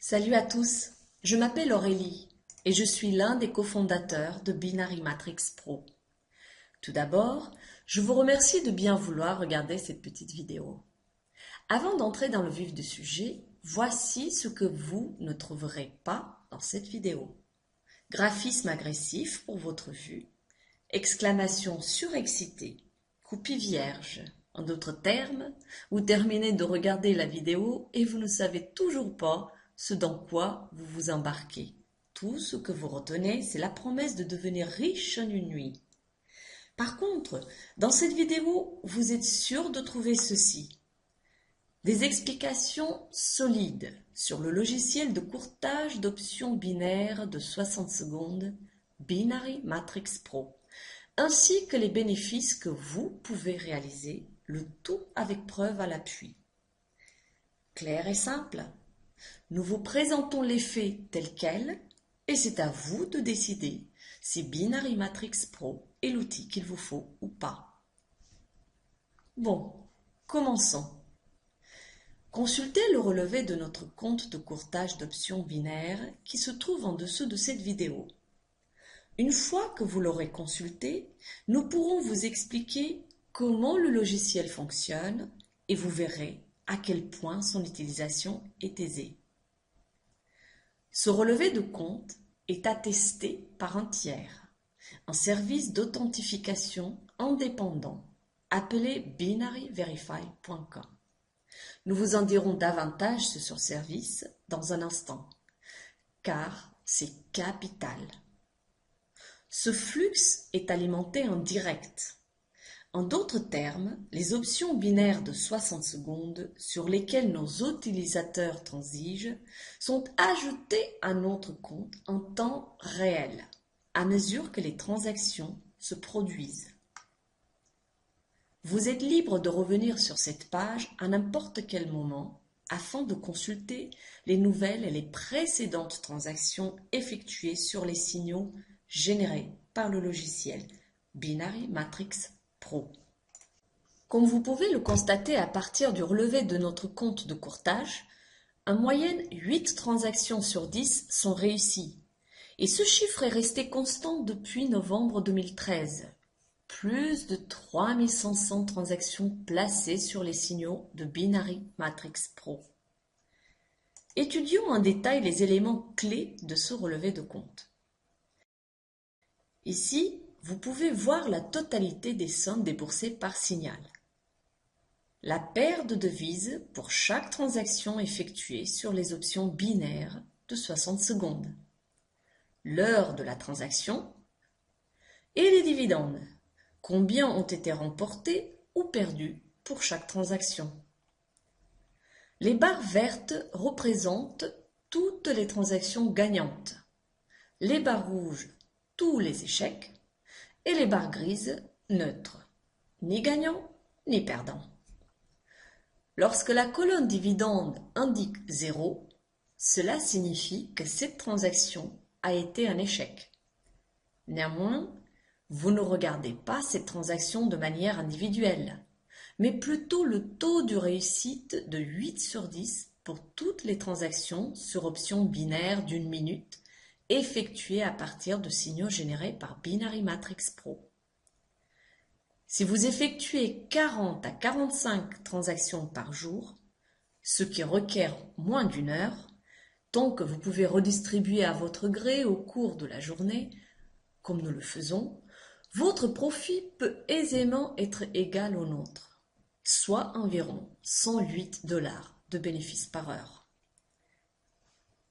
Salut à tous, je m'appelle Aurélie et je suis l'un des cofondateurs de Binary Matrix Pro. Tout d'abord, je vous remercie de bien vouloir regarder cette petite vidéo. Avant d'entrer dans le vif du sujet, voici ce que vous ne trouverez pas dans cette vidéo. Graphisme agressif pour votre vue, exclamation surexcitée, copie vierge. En d'autres termes, vous terminez de regarder la vidéo et vous ne savez toujours pas ce dans quoi vous vous embarquez. Tout ce que vous retenez, c'est la promesse de devenir riche en une nuit. Par contre, dans cette vidéo, vous êtes sûr de trouver ceci. Des explications solides sur le logiciel de courtage d'options binaires de 60 secondes Binary Matrix Pro, ainsi que les bénéfices que vous pouvez réaliser, le tout avec preuve à l'appui. Clair et simple, nous vous présentons les faits tels quels et c'est à vous de décider si Binary Matrix Pro est l'outil qu'il vous faut ou pas. Bon, commençons. Consultez le relevé de notre compte de courtage d'options binaires qui se trouve en dessous de cette vidéo. Une fois que vous l'aurez consulté, nous pourrons vous expliquer comment le logiciel fonctionne et vous verrez à quel point son utilisation est aisée. Ce relevé de compte est attesté par un tiers, un service d'authentification indépendant appelé binaryverify.com. Nous vous en dirons davantage sur ce service dans un instant, car c'est capital. Ce flux est alimenté en direct. En d'autres termes, les options binaires de 60 secondes sur lesquelles nos utilisateurs transigent sont ajoutées à notre compte en temps réel, à mesure que les transactions se produisent. Vous êtes libre de revenir sur cette page à n'importe quel moment afin de consulter les nouvelles et les précédentes transactions effectuées sur les signaux générés par le logiciel Binary Matrix Pro. Comme vous pouvez le constater à partir du relevé de notre compte de courtage, en moyenne 8 transactions sur 10 sont réussies et ce chiffre est resté constant depuis novembre 2013. Plus de 3500 transactions placées sur les signaux de Binary Matrix Pro. Étudions en détail les éléments clés de ce relevé de compte. Ici, vous pouvez voir la totalité des sommes déboursées par signal. La paire de devises pour chaque transaction effectuée sur les options binaires de 60 secondes. L'heure de la transaction et les dividendes. Combien ont été remportés ou perdus pour chaque transaction. Les barres vertes représentent toutes les transactions gagnantes. Les barres rouges, tous les échecs. Et les barres grises, neutres, ni gagnants ni perdants. Lorsque la colonne dividende indique 0, cela signifie que cette transaction a été un échec. Néanmoins, vous ne regardez pas cette transaction de manière individuelle, mais plutôt le taux de réussite de 8 sur 10 pour toutes les transactions sur options binaires d'une minute effectuées à partir de signaux générés par Binary Matrix Pro. Si vous effectuez 40 à 45 transactions par jour, ce qui requiert moins d'une heure, tant que vous pouvez redistribuer à votre gré au cours de la journée, comme nous le faisons, votre profit peut aisément être égal au nôtre, soit environ 108 $ de bénéfices par heure.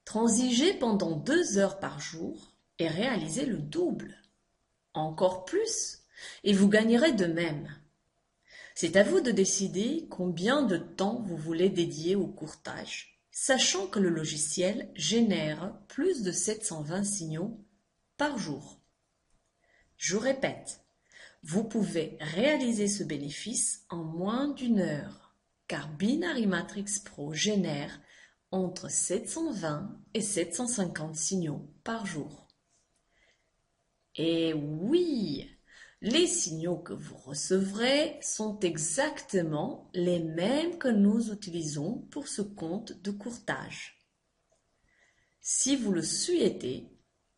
Transigez pendant 2 heures par jour et réalisez le double, encore plus, et vous gagnerez de même. C'est à vous de décider combien de temps vous voulez dédier au courtage, sachant que le logiciel génère plus de 720 signaux par jour. Je répète, vous pouvez réaliser ce bénéfice en moins d'une heure, car Binary Matrix Pro génère entre 720 et 750 signaux par jour. Et oui, les signaux que vous recevrez sont exactement les mêmes que nous utilisons pour ce compte de courtage. Si vous le souhaitez,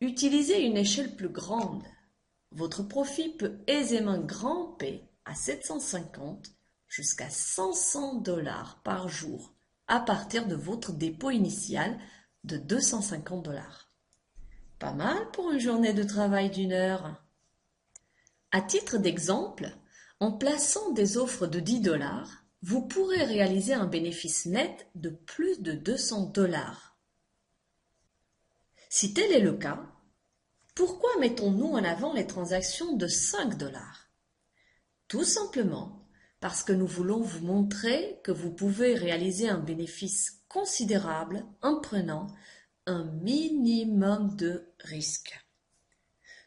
utilisez une échelle plus grande. Votre profit peut aisément grimper à 750 jusqu'à 500 $ par jour à partir de votre dépôt initial de 250 $. Pas mal pour une journée de travail d'1 heure. À titre d'exemple, en plaçant des offres de 10 $, vous pourrez réaliser un bénéfice net de plus de 200 $. Si tel est le cas, pourquoi mettons-nous en avant les transactions de 5 $? Tout simplement parce que nous voulons vous montrer que vous pouvez réaliser un bénéfice considérable en prenant un minimum de risque.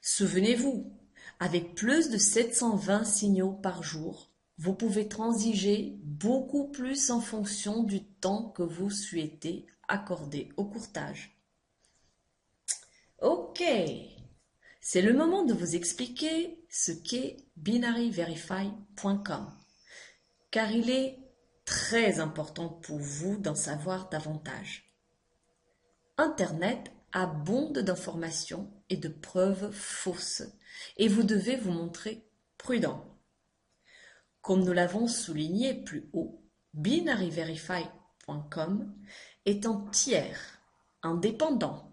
Souvenez-vous, avec plus de 720 signaux par jour, vous pouvez transiger beaucoup plus en fonction du temps que vous souhaitez accorder au courtage. Ok, c'est le moment de vous expliquer ce qu'est binaryverify.com, car il est très important pour vous d'en savoir davantage. Internet abonde d'informations et de preuves fausses, et vous devez vous montrer prudent. Comme nous l'avons souligné plus haut, binaryverify.com est un tiers indépendant,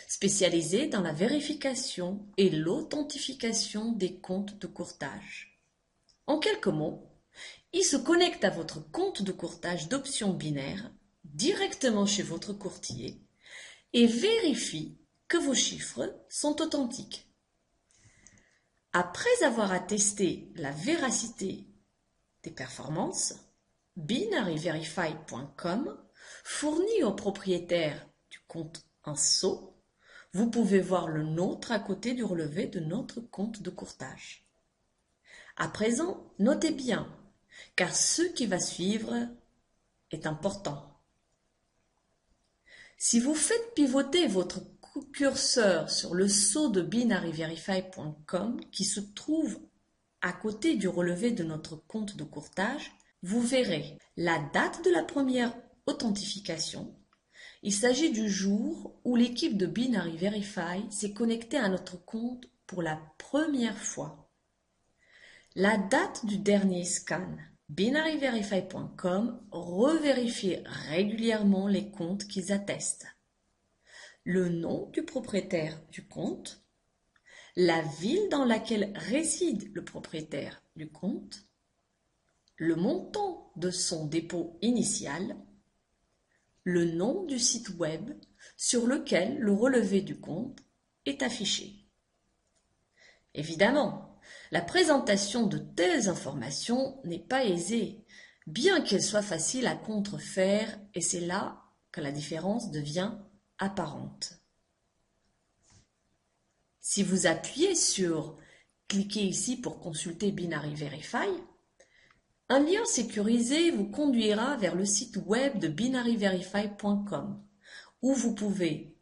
spécialisé dans la vérification et l'authentification des comptes de courtage. En quelques mots, il se connecte à votre compte de courtage d'options binaires directement chez votre courtier et vérifie que vos chiffres sont authentiques. Après avoir attesté la véracité des performances, binaryverify.com fournit au propriétaire du compte un sceau. Vous pouvez voir le nôtre à côté du relevé de notre compte de courtage. À présent, notez bien, car ce qui va suivre est important. Si vous faites pivoter votre curseur sur le sceau de binaryverify.com qui se trouve à côté du relevé de notre compte de courtage, vous verrez la date de la première authentification. Il s'agit du jour où l'équipe de Binary Verify s'est connectée à notre compte pour la première fois. La date du dernier scan. Binaryverify.com revérifie régulièrement les comptes qu'ils attestent. Le nom du propriétaire du compte, la ville dans laquelle réside le propriétaire du compte, le montant de son dépôt initial, le nom du site web sur lequel le relevé du compte est affiché. Évidemment, la présentation de telles informations n'est pas aisée, bien qu'elle soit facile à contrefaire, et c'est là que la différence devient apparente. Si vous appuyez sur « Cliquez ici pour consulter Binary Verify », un lien sécurisé vous conduira vers le site web de binaryverify.com où vous pouvez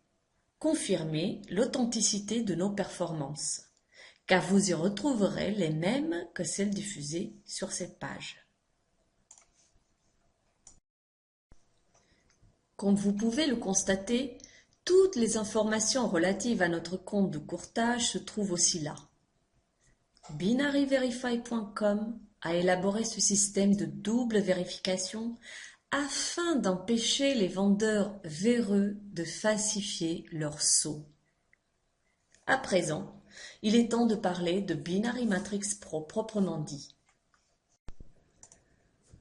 confirmer l'authenticité de nos performances, car vous y retrouverez les mêmes que celles diffusées sur cette page. Comme vous pouvez le constater, toutes les informations relatives à notre compte de courtage se trouvent aussi là. Binaryverify.com a élaboré ce système de double vérification afin d'empêcher les vendeurs véreux de falsifier leurs sceaux. À présent, il est temps de parler de Binary Matrix Pro proprement dit.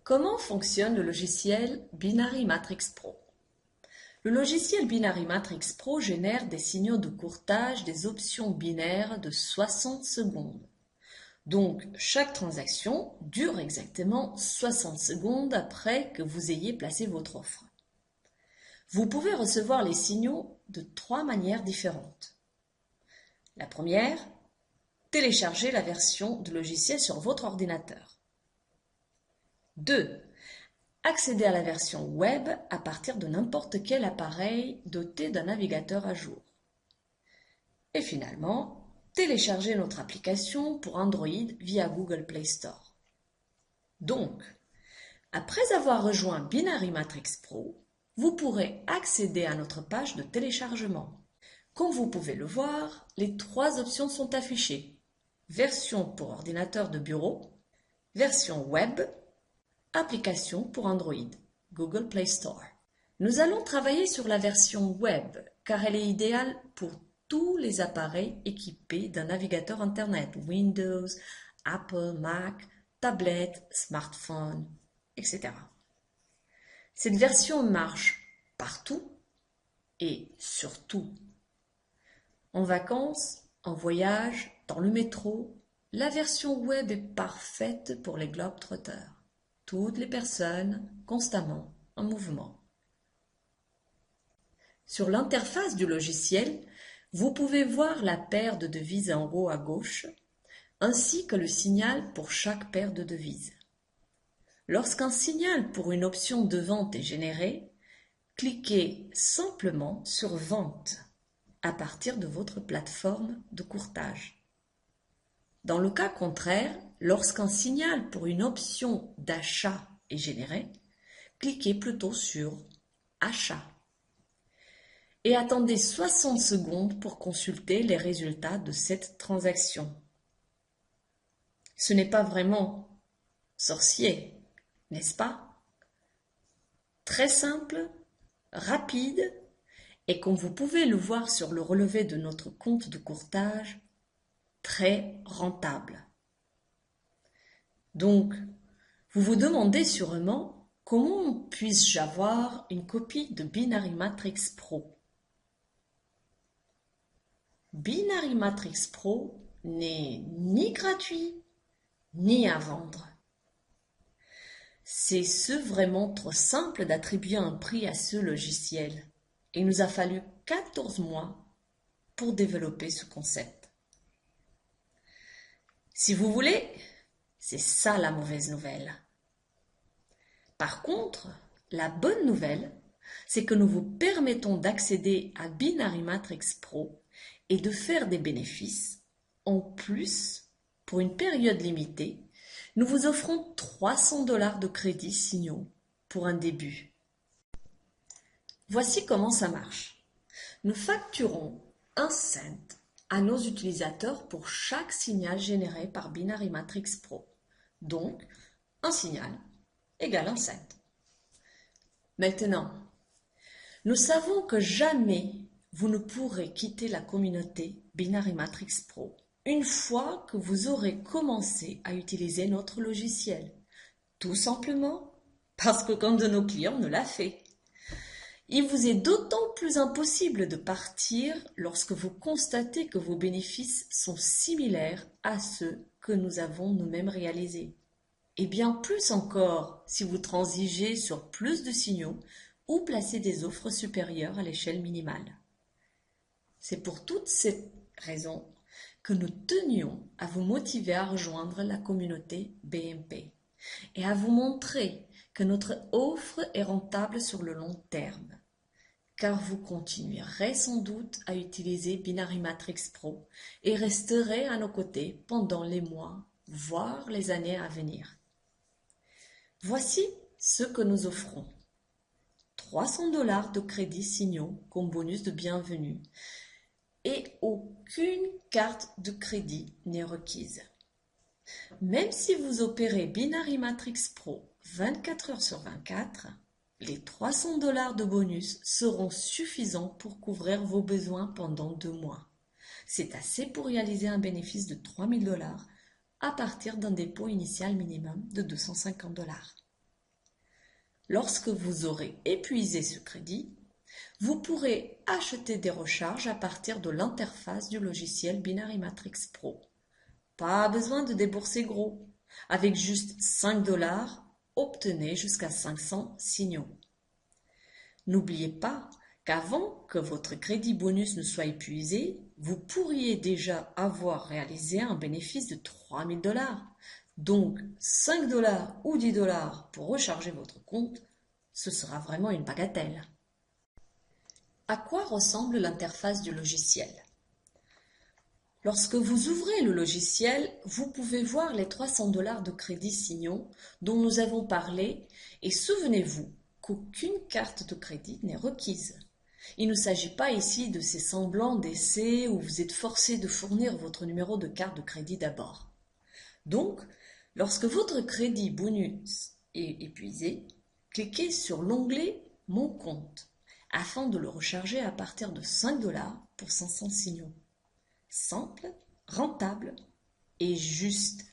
Comment fonctionne le logiciel Binary Matrix Pro? Le logiciel Binary Matrix Pro génère des signaux de courtage des options binaires de 60 secondes. Donc, chaque transaction dure exactement 60 secondes après que vous ayez placé votre offre. Vous pouvez recevoir les signaux de 3 manières différentes. La première, télécharger la version de logiciel sur votre ordinateur. 2. Accéder à la version web à partir de n'importe quel appareil doté d'un navigateur à jour. Et finalement, télécharger notre application pour Android via Google Play Store. Donc, après avoir rejoint Binary Matrix Pro, vous pourrez accéder à notre page de téléchargement. Comme vous pouvez le voir, les trois options sont affichées. Version pour ordinateur de bureau, version web, application pour Android, Google Play Store. Nous allons travailler sur la version web car elle est idéale pour tous les appareils équipés d'un navigateur Internet, Windows, Apple, Mac, tablette, smartphone, etc. Cette version marche partout et surtout. En vacances, en voyage, dans le métro, la version web est parfaite pour les globetrotters, toutes les personnes constamment en mouvement. Sur l'interface du logiciel, vous pouvez voir la paire de devises en haut à gauche, ainsi que le signal pour chaque paire de devises. Lorsqu'un signal pour une option de vente est généré, cliquez simplement sur « Vente » à partir de votre plateforme de courtage. Dans le cas contraire, lorsqu'un signal pour une option d'achat est généré, cliquez plutôt sur « Achat » et attendez 60 secondes pour consulter les résultats de cette transaction. Ce n'est pas vraiment sorcier, n'est-ce pas? Très simple, rapide et comme vous pouvez le voir sur le relevé de notre compte de courtage, très rentable. Donc, vous vous demandez sûrement comment puis-je avoir une copie de Binary Matrix Pro? Binary Matrix Pro n'est ni gratuit ni à vendre. C'est vraiment trop simple d'attribuer un prix à ce logiciel. Il nous a fallu 14 mois pour développer ce concept. Si vous voulez, c'est ça la mauvaise nouvelle. Par contre, la bonne nouvelle, c'est que nous vous permettons d'accéder à Binary Matrix Pro et de faire des bénéfices. En plus, pour une période limitée, nous vous offrons 300 $ de crédits signaux pour un début. Voici comment ça marche. Nous facturons 1 cent à nos utilisateurs pour chaque signal généré par Binary Matrix Pro. Donc, un signal égale 1 cent. Maintenant, nous savons que jamais vous ne pourrez quitter la communauté Binary Matrix Pro une fois que vous aurez commencé à utiliser notre logiciel. Tout simplement parce que qu'un de nos clients nous l'a fait. Il vous est d'autant plus impossible de partir lorsque vous constatez que vos bénéfices sont similaires à ceux que nous avons nous-mêmes réalisés. Et bien plus encore si vous transigez sur plus de signaux ou placez des offres supérieures à l'échelle minimale. C'est pour toutes ces raisons que nous tenions à vous motiver à rejoindre la communauté BMP et à vous montrer que notre offre est rentable sur le long terme, car vous continuerez sans doute à utiliser Binary Matrix Pro et resterez à nos côtés pendant les mois, voire les années à venir. Voici ce que nous offrons. 300 $ de crédits signaux comme bonus de bienvenue et aucune carte de crédit n'est requise. Même si vous opérez Binary Matrix Pro 24 heures sur 24, les 300 $ de bonus seront suffisants pour couvrir vos besoins pendant 2 mois. C'est assez pour réaliser un bénéfice de 3 000 $ à partir d'un dépôt initial minimum de 250 $. Lorsque vous aurez épuisé ce crédit, vous pourrez acheter des recharges à partir de l'interface du logiciel Binary Matrix Pro. Pas besoin de débourser gros. Avec juste 5 $, obtenez jusqu'à 500 signaux. N'oubliez pas qu'avant que votre crédit bonus ne soit épuisé, vous pourriez déjà avoir réalisé un bénéfice de 3 000 $. Donc 5 $ ou 10 $ pour recharger votre compte, ce sera vraiment une bagatelle. À quoi ressemble l'interface du logiciel? Lorsque vous ouvrez le logiciel, vous pouvez voir les 300 $ de crédits signaux dont nous avons parlé et souvenez-vous qu'aucune carte de crédit n'est requise. Il ne s'agit pas ici de ces semblants d'essais où vous êtes forcé de fournir votre numéro de carte de crédit d'abord. Donc, lorsque votre crédit bonus est épuisé, cliquez sur l'onglet « Mon compte » afin de le recharger à partir de 5 $ pour 500 signaux. Simple, rentable et juste,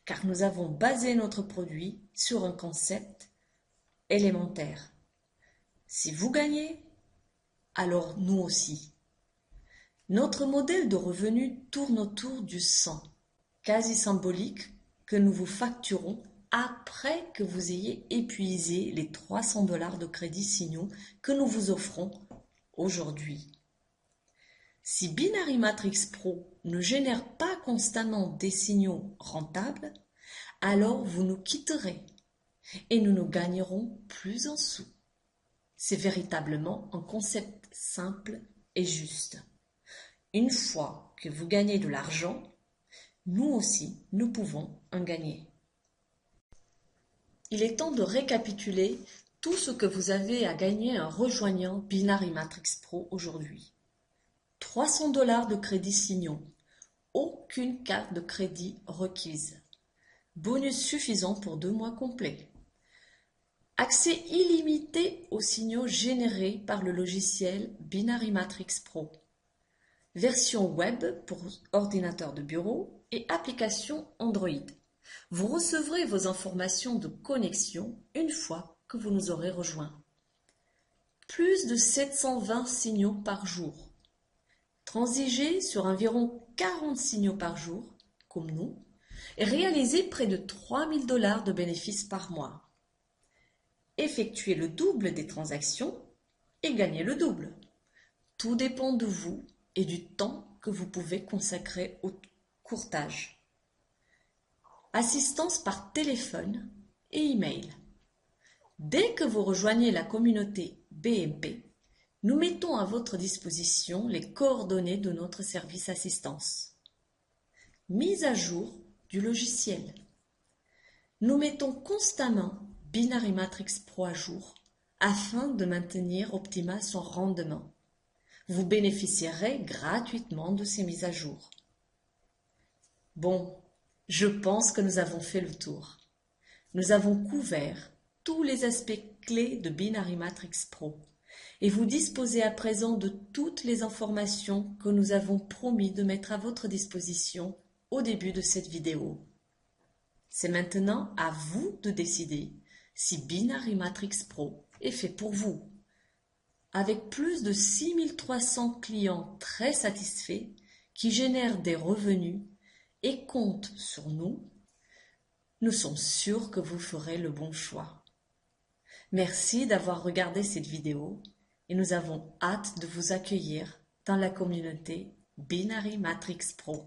car nous avons basé notre produit sur un concept élémentaire. Si vous gagnez, alors nous aussi. Notre modèle de revenu tourne autour du 100, quasi symbolique, que nous vous facturons après que vous ayez épuisé les 300 $ de crédit signaux que nous vous offrons aujourd'hui. Si Binary Matrix Pro ne génère pas constamment des signaux rentables, alors vous nous quitterez et nous ne gagnerons plus en sous. C'est véritablement un concept simple et juste. Une fois que vous gagnez de l'argent, nous aussi, nous pouvons en gagner. Il est temps de récapituler tout ce que vous avez à gagner en rejoignant Binary Matrix Pro aujourd'hui. 300 $ de crédit signaux, aucune carte de crédit requise, bonus suffisant pour 2 mois complets, accès illimité aux signaux générés par le logiciel Binary Matrix Pro, version web pour ordinateur de bureau et application Android. Vous recevrez vos informations de connexion une fois que vous nous aurez rejoints. Plus de 720 signaux par jour. Transiger sur environ 40 signaux par jour, comme nous, et réaliser près de 3000 $ de bénéfices par mois. Effectuer le double des transactions et gagner le double. Tout dépend de vous et du temps que vous pouvez consacrer au courtage. Assistance par téléphone et email. Dès que vous rejoignez la communauté BMP, nous mettons à votre disposition les coordonnées de notre service assistance. Mise à jour du logiciel. Nous mettons constamment Binary Matrix Pro à jour afin de maintenir optimal son rendement. Vous bénéficierez gratuitement de ces mises à jour. Bon, je pense que nous avons fait le tour. Nous avons couvert tous les aspects clés de Binary Matrix Pro et vous disposez à présent de toutes les informations que nous avons promis de mettre à votre disposition au début de cette vidéo. C'est maintenant à vous de décider si Binary Matrix Pro est fait pour vous. Avec plus de 6300 clients très satisfaits qui génèrent des revenus et comptent sur nous, nous sommes sûrs que vous ferez le bon choix. Merci d'avoir regardé cette vidéo et nous avons hâte de vous accueillir dans la communauté Binary Matrix Pro.